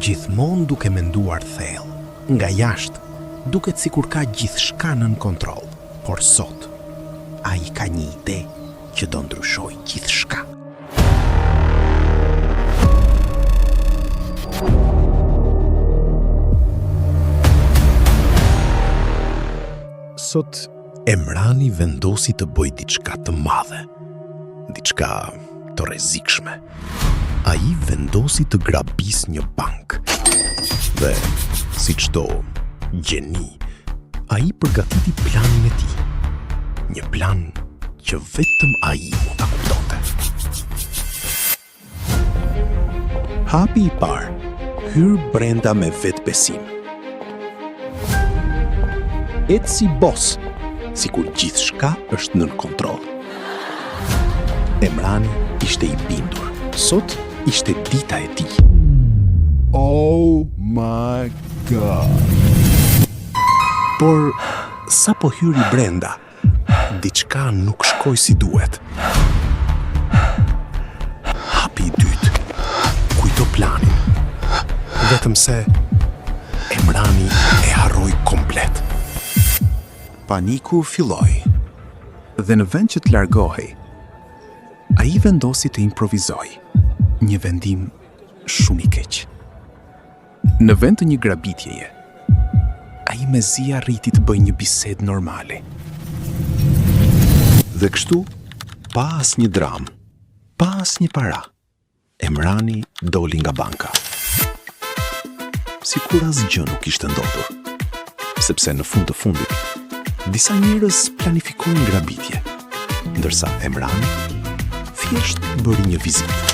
Gjithmonë duke menduar thellë, nga jashtë, duket sikur ka gjithçka nën kontroll, por sot ai ka një ide që do ndryshojë gjithçka. Sot Emrani vendosi të bëjë diçka të madhe, diçka të rrezikshme. Ai vendosi të grabis një bank. Dhe si çdo gjeni, ai përgatiti planin e tij. Një plan që vetëm ai mund ta kuptonte. Hapi i parë, hyr brenda me vetbesim. Ec si bos, sikur gjithçka është nën kontroll. Emrani ishte i bindur. Sot ishte dita e tij. Oh my God! Por sa po hyri brenda, diçka nuk shkoi si duhet. Hapi i dytë, kujto planin. Vetëm se Emrani e harroi komplet. Paniku filloi. Dhe në vend që të largohej, ai vendosi të improvizojë. Një vendim shumë i keq. Në vend të një grabitjeje, ai mezi arriti të bëjë një bisedë normale. Dhe kështu, pa asnjë dram, pa asnjë para, Emrani doli nga banka. Sikur asgjë nuk ishte ndodhur, sepse në fund të fundit, disa njerëz planifikojnë grabitje, ndërsa Emrani thjesht bëri një vizitë.